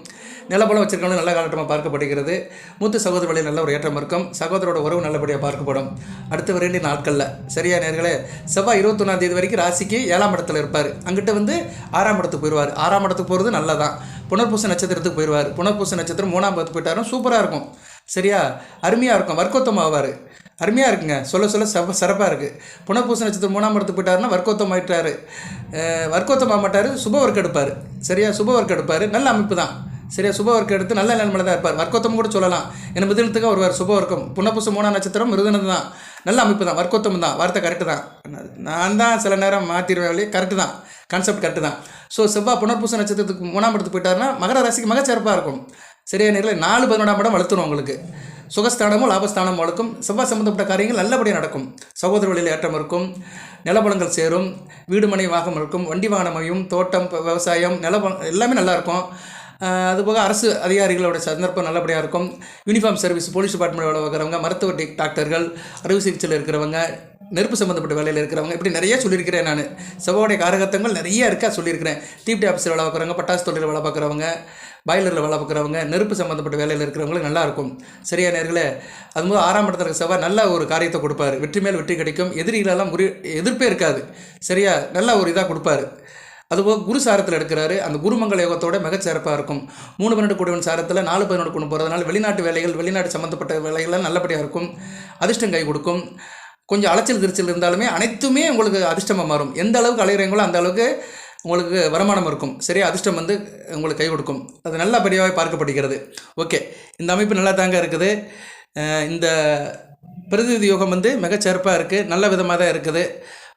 நிலப்பலம் வச்சிருக்கவங்க நல்ல காலகட்டமாக பார்க்கப்படுகிறது. மூத்த சகோதர வழியில் நல்ல ஒரு ஏற்றம் இருக்கும், சகோதரோட உறவு நல்லபடியாக பார்க்கப்படும் அடுத்த 2 நாட்களில். சரியா நேர்களே, செவ்வாய் 21ஆம் தேதி வரைக்கும் ராசிக்கு 7ஆம் இடத்துல இருப்பார். அங்கிட்ட வந்து 6ஆம் இடத்துக்கு போயிடுவார். 6ஆம் இடத்துக்கு போகிறது நல்லதான். புனர்பூச நட்சத்திரத்துக்கு போயிடுவார். புனர்பூச நட்சத்திரம் 3ஆம் இடத்துக்கு போயிட்டாரும் சூப்பராக இருக்கும். சரியா, அருமையாக இருக்கும், வர்க்கோத்தம் ஆவார். அருமையாக இருக்குங்க, சொல்ல சிறப்பாக இருக்குது. புனர்பூச நட்சத்திரம் 3ஆம் இடத்துக்கு போயிட்டாருன்னா வர்க்கோத்தம் ஆகிட்டார். வர்க்கோத்தம் ஆக மாட்டார், சுப ஒர்க் எடுப்பார். சரியா, சுப ஒர்க் எடுப்பார். நல்ல அமைப்பு தான். சரியா, சுப ஒர்க் எடுத்து நல்ல நிலைமையில தான் இருப்பார். வர்க்கோத்தம் கூட சொல்லலாம், ஏன்னா மிதுனத்துக்கு வருவார். சுப ஒர்க்கம் புனர்பூசம் 3ஆம் நட்சத்திரம் மிருதனது தான். நல்ல அமைப்பு தான், வர்க்கோத்தம் தான். வார்த்தை கரெக்டு தான். நான் தான் சில நேரம் மாற்றிடுவேன், வழி கரெக்டு தான், கான்செப்ட் கரெக்டு தான். ஸோ செவ்வாய் புனர்பூச நட்சத்திரத்துக்கு 3ஆம் இடத்துக்கு போயிட்டாருன்னா மகர ராசிக்கு மிகச்சிறப்பாக இருக்கும். சரியா நேரில் 4-11ஆம் இடம் வளர்த்துணும் உங்களுக்கு. சுகஸ்தானமும் லாபஸ்தானமும் வளர்க்கும். செவ்வாய் சம்பந்தப்பட்ட காரியங்கள் நல்லபடியாக நடக்கும். சகோதர வழியில் ஏற்றம் இருக்கும். நிலபலங்கள் சேரும். வீடு மனை வாகம் இருக்கும். வண்டி வாகனமையும், தோட்டம், விவசாயம், எல்லாமே நல்லாயிருக்கும். அதுபோக அரசு அதிகாரிகளோட சந்தர்ப்பம் நல்லபடியாக இருக்கும். யூனிஃபார்ம் சர்வீஸ், போலீஸ் டிபார்ட்மெண்ட் வேலை பார்க்குறவங்க, மருத்துவ டாக்டர்கள், அறுவை சிகிச்சையில் இருக்கிறவங்க, நெருப்பு சம்மந்தப்பட்ட வேலையில் இருக்கிறவங்க, இப்படி நிறைய சொல்லியிருக்கிறேன். நான் செவ்வாயுடைய காரகத்தங்கள் நிறைய இருக்கா சொல்லியிருக்கிறேன். டிப்டி ஆஃபீஸில் வேலை பார்க்குறவங்க, பட்டாசு தொழிலில் வேலை பார்க்குறவங்க, பாய்லரில் வேலை பார்க்குறவங்க, நெருப்பு சம்மந்தப்பட்ட வேலையில் இருக்கிறவங்களுக்கு நல்லாயிருக்கும். சரியா நேர்களே, அதுபோது 6ஆம் இடத்துல இருக்க செவ்வாய் நல்ல ஒரு காரியத்தை கொடுப்பாரு. வெற்றி மேல் வெற்றி கிடைக்கும். எதிரிகளெல்லாம் எதிர்ப்பே இருக்காது. சரியா, நல்ல ஒரு இதாக கொடுப்பாரு. அதுபோக குரு சாரத்தில் எடுக்கிறாரு. அந்த குருமங்கல யோகத்தோட மிகச்சிறப்பாக இருக்கும். 3-12 கூடியவன் சாரத்தில் 4-11 கொண்டு போகிறதுனால வெளிநாட்டு வேலைகள், வெளிநாட்டு சம்மந்தப்பட்ட வேலைகள்லாம் நல்லபடியாக இருக்கும். அதிர்ஷ்டம் கை கொடுக்கும். கொஞ்சம் அலைச்சல் திருச்சல் இருந்தாலுமே அனைத்துமே உங்களுக்கு அதிர்ஷ்டமாக மாறும். எந்த அளவுக்கு அலைகிறீங்களோ அந்த அளவுக்கு உங்களுக்கு வருமானம் இருக்கும். சரியா, அதிர்ஷ்டம் வந்து உங்களுக்கு கை கொடுக்கும். அது நல்லபடியாக பார்க்கப்படுகிறது. ஓகே, இந்த அமைப்பு நல்லா தாங்க இருக்குது. இந்த பிரதிநிதி யோகம் வந்து மிகச்சிறப்பாக இருக்குது. நல்ல விதமாக தான் இருக்குது.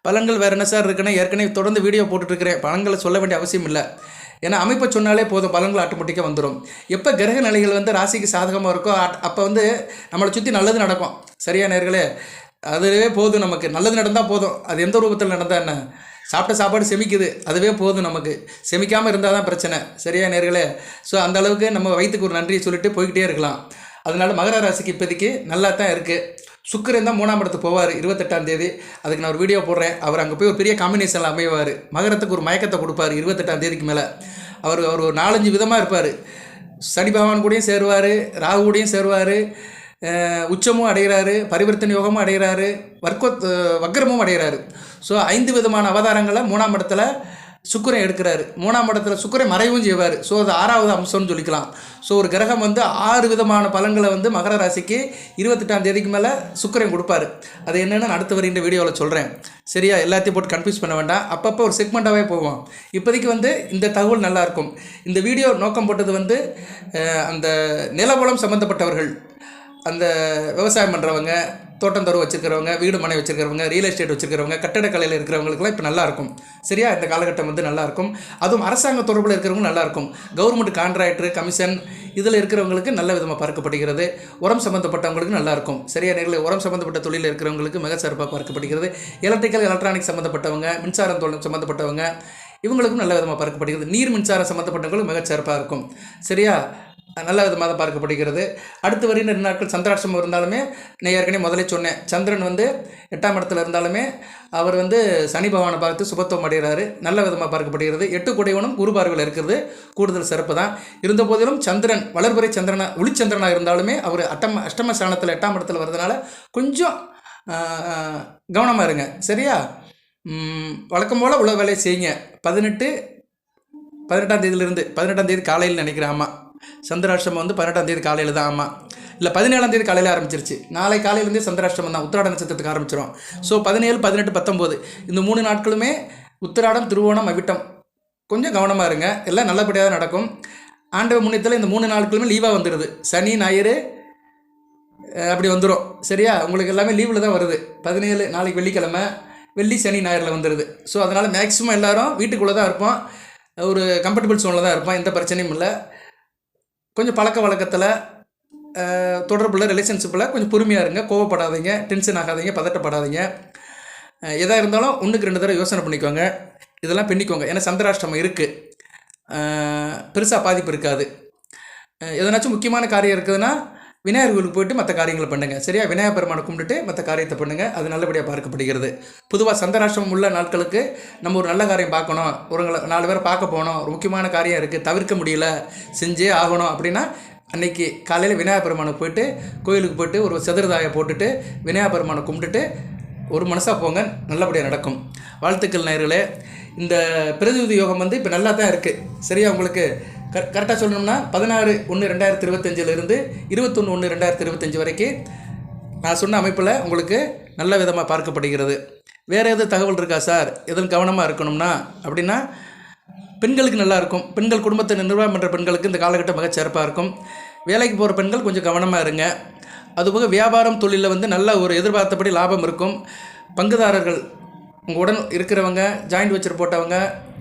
பலன்கள் வேறு என்ன சார் இருக்குன்னா, ஏற்கனவே தொடர்ந்து வீடியோ போட்டுட்ருக்கிறேன். பலன்களை சொல்ல வேண்டிய அவசியம் இல்லை. ஏன்னா அமைப்பை சொன்னாலே போதும், பலன்கள் ஆட்டோமேட்டிக்காக வந்துடும். எப்போ கிரக நிலைகள் வந்து ராசிக்கு சாதகமாக இருக்கோ அப்போ வந்து நம்மளை சுற்றி நல்லது நடக்கும். சரியா நேர்களே, அதுவே போதும். நமக்கு நல்லது நடந்தால் போதும். அது எந்த ரூபத்தில் நடந்தால் என்ன, சாப்பிட்ட சாப்பாடு செமிக்குது, அதுவே போதும். நமக்கு செமிக்காமல் இருந்தால் தான் பிரச்சனை. சரியா நேர்களே, ஸோ அந்த அளவுக்கு நம்ம வயிற்றுக்கு ஒரு நன்றியை சொல்லிட்டு போய்கிட்டே இருக்கலாம். அதனால மகர ராசிக்கு இப்போதைக்கு நல்லா தான் இருக்குது. சுக்கிரன் தான் 3ஆம் இடத்துக்கு போவார் 28ஆம் தேதி. அதுக்கு நான் ஒரு வீடியோ போடுறேன். அவர் அங்கே போய் ஒரு பெரிய காம்பினேஷனில் அமைவார். மகரத்துக்கு ஒரு மயக்கத்தை கொடுப்பார் 28ஆம் தேதிக்கு மேலே. அவர் ஒரு 4-5 விதமாக இருப்பார். சனி பகவான் கூடயும் சேருவார், ராகு கூடயும் சேருவார், உச்சமும் அடைகிறாரு, பரிவர்த்தனை யோகமும் அடைகிறாரு, வக்கரமும் அடைகிறாரு. ஸோ 5 விதமான அவதாரங்களை 3ஆம் இடத்துல சுக்கிரன் எடுக்கிறாரு. 3ஆம் இடத்துல சுக்கிரன் மறைவும் செய்வார். ஸோ அது 6வது அம்சம்னு சொல்லிக்கலாம். ஸோ ஒரு கிரகம் வந்து 6 விதமான பலன்களை வந்து மகர ராசிக்கு 28ஆம் தேதிக்கு மேலே சுக்கிரன் கொடுப்பாரு. அது என்னென்னு அடுத்த வரை இந்த வீடியோவில் சொல்கிறேன். சரியா, எல்லாத்தையும் போட்டு கன்ஃபியூஸ் பண்ண வேண்டாம். அப்பப்போ ஒரு செக்மெண்ட்டாகவே போவோம். இப்போதைக்கு வந்து இந்த தகவல் நல்லாயிருக்கும். இந்த வீடியோ நோக்கம் போட்டது வந்து அந்த நிலவளம் சம்மந்தப்பட்டவர்கள், அந்த விவசாயம் பண்ணுறவங்க, தோட்டந்தோறு வச்சுருக்கிறவங்க, வீடு மனை வச்சுருக்கிறவங்க, ரியல் எஸ்டேட் வச்சுருக்கிறவங்க, கட்டடக்கலையில் இருக்கிறவங்களுக்குலாம் இப்போ நல்லாயிருக்கும். சரியா, இந்த காலகட்டம் வந்து நல்லாயிருக்கும். அதுவும் அரசாங்க தொடர்பில் இருக்கிறவங்க நல்லாயிருக்கும். கவர்மெண்ட் கான்ட்ராக்டர், கமிஷன் இதில் இருக்கிறவங்களுக்கு நல்ல விதமாக பார்க்கப்படுகிறது. உரம் சம்மந்தப்பட்டவங்களுக்கு நல்லாயிருக்கும். சரியா நேரில் உரம் சம்மந்தப்பட்ட தொழிலில் இருக்கிறவங்களுக்கு மிக சிறப்பாக பார்க்கப்படுகிறது. எலக்ட்ரானிக் சம்மந்தப்பட்டவங்க, மின்சாரம் தொழில் சம்மந்தப்பட்டவங்க இவங்களுக்கும் நல்ல விதமாக பார்க்கப்படுகிறது. நீர் மின்சாரம் சம்மந்தப்பட்டவங்களுக்கு மிக சிறப்பாக இருக்கும். சரியா, நல்ல விதமாக தான் பார்க்கப்படுகிறது. அடுத்து வருகிற 2 நாட்கள் சந்திராஷ்டமம் இருந்தாலுமே, நான் ஏற்கனவே முதலே சொன்னேன், சந்திரன் வந்து 8ஆம் இடத்துல இருந்தாலுமே அவர் வந்து சனி பகவானை பார்த்து சுபத்துவம் அடைகிறாரு. நல்ல விதமாக பார்க்கப்படுகிறது. 8 குடையவனும் குரு பார்வையில் இருக்கிறது கூடுதல் சிறப்பு தான். இருந்த போதிலும் சந்திரன் வளர்புறை சந்திரனாக, ஒளிச்சந்திரனாக இருந்தாலுமே அவர் அஷ்டம ஸ்தானத்தில் 8ஆம் இடத்துல வர்றதுனால கொஞ்சம் கவனமாக இருங்க. சரியா, வழக்கம் போல் உள்ள வேலையை செய்யுங்க. 18ஆம் தேதியிலிருந்து 18ஆம் தேதி காலையில் நினைக்கிறேன். ஆமாம், சந்திராஷ்டமம் வந்து 18ஆம் தேதி காலையில் தான். ஆமாம், இல்லை 17ஆம் தேதி காலையில் ஆரம்பிச்சிருச்சு. நாளை காலையிலேருந்தே சந்திராஷ்டமம் தான். உத்திராட நட்சத்திரத்துக்கு ஆரம்பிச்சிடும். ஸோ 17, 18, 19 இந்த 3 நாட்களுமே உத்திராடம், திருவோணம், அவிட்டம் கொஞ்சம் கவனமாக இருங்க. எல்லாம் நல்லபடியாக நடக்கும். ஆண்டவ முன்னியத்தில் இந்த 3 நாட்களுமே லீவாக வந்துடுது. சனி ஞாயிறு அப்படி வந்துடும். சரியா, உங்களுக்கு எல்லாமே லீவில் தான் வருது. 17 நாளைக்கு வெள்ளிக்கிழமை, வெள்ளி சனி ஞாயிறில் வந்துடுது. ஸோ அதனால் மேக்ஸிமம் எல்லோரும் வீட்டுக்குள்ளே தான் இருப்போம். ஒரு கம்ஃபர்டபுள் சோனில் தான் இருப்போம். எந்த பிரச்சனையும் இல்லை. கொஞ்சம் பழக்க வழக்கத்தில், தொடர்பில், ரிலேஷன்ஷிப்பில் கொஞ்சம் பொறுமையாக இருங்க. கோவப்படாதீங்க, டென்ஷன் ஆகாதீங்க, பதட்டப்படாதீங்க. எதாக இருந்தாலும் 1க்கு 2 தடவை யோசனை பண்ணிக்கோங்க. இதெல்லாம் பண்ணிக்கோங்க. ஏன்னா சந்திராஷ்டமம் இருக்குது, பெருசாக பாதிப்பு இருக்காது. எதனாச்சும் முக்கியமான காரியம் இருக்குதுன்னா விநாயகர் கோயிலுக்கு போய்ட்டு மற்ற காரியங்களை பண்ணுங்கள். சரியா, விநாயகர் பெருமானை கும்பிட்டுட்டு மற்ற காரியத்தை பண்ணுங்கள். அது நல்லபடியாக பார்க்கப்படுகிறது. பொதுவாக சந்திராஷ்டமம் உள்ள நாட்களுக்கு நம்ம ஒரு நல்ல காரியம் பார்க்கணும், ஒரு 4 பேரை பார்க்க போகணும், ஒரு முக்கியமான காரியம் இருக்குது, தவிர்க்க முடியல, செஞ்சே ஆகணும் அப்படின்னா அன்றைக்கி காலையில் விநாயகர் பெருமானை போய்ட்டு கோயிலுக்கு போய்ட்டு ஒரு சதுரதாயை போட்டுட்டு விநாயகர் பெருமானை கும்பிட்டுட்டு ஒரு மனசாக போங்க. நல்லபடியாக நடக்கும். வாழ்த்துக்கள் நேயர்களே. இந்த பிரதிநிதி யோகம் வந்து இப்போ நல்லா தான் இருக்குது. சரியா, உங்களுக்கு கரெக்டாக சொல்லணும்னா 16/1/2025 21/1/2025 வரைக்கும் நான் சொன்ன அமைப்பில் உங்களுக்கு நல்ல விதமாக பார்க்கப்படுகிறது. வேறு எது தகவல் இருக்கா சார், எதுவும் கவனமாக இருக்கணும்னா அப்படின்னா பெண்களுக்கு நல்லாயிருக்கும். பெண்கள் குடும்பத்தை நிர்வாகம் பண்ணுற பெண்களுக்கு இந்த காலகட்டம் மிக சிறப்பாக இருக்கும். வேலைக்கு போகிற பெண்கள் கொஞ்சம் கவனமாக இருங்க. அதுபோக வியாபாரம் தொழிலில் வந்து நல்ல ஒரு எதிர்பார்த்தபடி லாபம் இருக்கும். பங்குதாரர்கள் உங்கள் உடன் இருக்கிறவங்க, ஜாயிண்ட் வெச்சர் போட்டவங்க,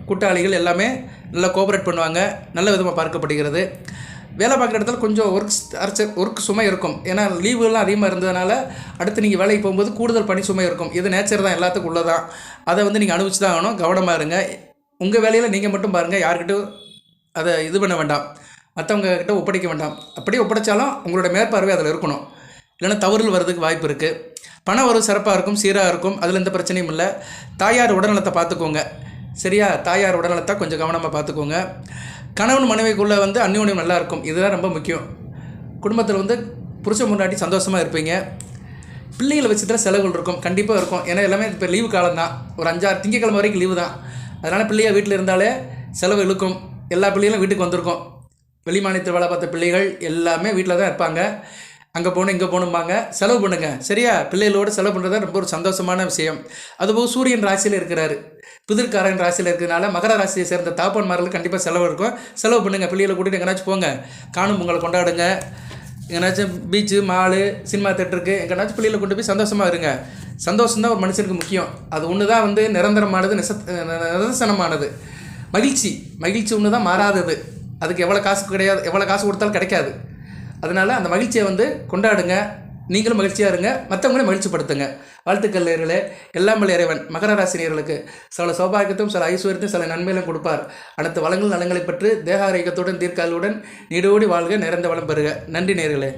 கூட்டாளிகள் எல்லாமே நல்லா கோஆப்ரேட் பண்ணுவாங்க. நல்ல விதமாக பார்க்கப்படுகிறது. வேலை பார்க்குற இடத்துல கொஞ்சம் ஒர்க் சுமை இருக்கும். ஏன்னா லீவுலாம் அதிகமாக இருந்ததுனால அடுத்து நீங்கள் வேலைக்கு போகும்போது கூடுதல் பணி சுமை இருக்கும். இது நேச்சர் தான், எல்லாத்துக்கும் உள்ளதான். அதை வந்து நீங்கள் அனுபவிச்சு தான் ஆகணும். கவனமாக இருங்க. உங்கள் வேலையில் நீங்கள் மட்டும் பாருங்கள், யார்கிட்டும் அதை இது பண்ண வேண்டாம், மற்றவங்க கிட்ட ஒப்படைக்க வேண்டாம். அப்படியே ஒப்படைச்சாலும் உங்களோட மேற்பார்வை அதில் இருக்கணும், இல்லைன்னா தவறுகள் வர்றதுக்கு வாய்ப்பு இருக்குது. பண வரவு சிறப்பாக இருக்கும், சீராக இருக்கும், அதில் எந்த பிரச்சனையும் இல்லை. தாயார் உடல்நலத்தை பார்த்துக்கோங்க, சரியா? தாயார் உடல்நலத்தை கொஞ்சம் கவனமாக பார்த்துக்கோங்க. கணவன் மனைவிக்குள்ளே வந்து அந்யோன்யம் நல்லா இருக்கும், இதுதான் ரொம்ப முக்கியம். குடும்பத்தில் வந்து புருஷன் முன்னாடி சந்தோஷமாக இருப்பீங்க. பிள்ளைகளை வச்சுதான் செலவுகள் இருக்கும், கண்டிப்பாக இருக்கும். ஏன்னா எல்லாமே இப்போ லீவு காலம் தான், ஒரு 5-6 திங்கக்கிழமை வரைக்கும் லீவு தான். அதனால் பிள்ளைய வீட்டில் இருந்தாலே செலவு இழுக்கும். எல்லா பிள்ளைகளும் வீட்டுக்கு வந்திருக்கும். வெளி மாநிலத்தில் வேலை பார்த்த பிள்ளைகள் எல்லாமே வீட்டில் தான் இருப்பாங்க. அங்கே போகணும் இங்கே போகணும்பாங்க. செலவு பண்ணுங்கள், சரியா? பிள்ளைகளோடு செலவு பண்ணுறது ரொம்ப ஒரு சந்தோஷமான விஷயம். அதுபோக சூரியன் ராசியில் இருக்கிறாரு, புதிர்காரன் ராசியில் இருக்கிறதுனால மகர ராசியை சேர்ந்த தாப்பன்மார்களுக்கு கண்டிப்பாக செலவு இருக்கும். செலவு பண்ணுங்கள், பிள்ளைகளை கூட்டிகிட்டு எங்கேனாச்சும் போங்க, காணும் பொங்கலை கொண்டாடுங்க. எங்கேனாச்சும் பீச்சு, மாலு, சினிமா தேட்டருக்கு எங்கேனாச்சும் பிள்ளைகளை கொண்டு போய் சந்தோஷமாக இருங்க. சந்தோஷம்தான் ஒரு மனுஷனுக்கு முக்கியம். அது ஒன்று தான் வந்து நிரந்தரமானது, நிதர்சனமானது. மகிழ்ச்சி ஒன்று தான் மாறாதது. அதுக்கு எவ்வளோ காசு கிடையாது, எவ்வளோ காசு கொடுத்தாலும் கிடைக்காது. அதனால் அந்த மகிழ்ச்சியை வந்து கொண்டாடுங்க. நீங்களும் மகிழ்ச்சியாக இருங்க, மற்றவங்களையும் மகிழ்ச்சிப்படுத்துங்க. வாழ்த்துக்கள் நேயர்களே. எல்லாம் வல்ல இறைவன் மகர ராசி நேயர்களுக்கு சில சௌபாகியத்தையும் சில ஐஸ்வர்யத்தையும் சில நன்மையிலும் கொடுப்பார். அனைத்து வளங்கள் நலங்களை பெற்று தேக ஆரோக்கியத்துடன் தீர்க்காலுடன் நீடோடி வாழ்க, நிறைந்த வளம் பெறுக. நன்றி நேயர்களே.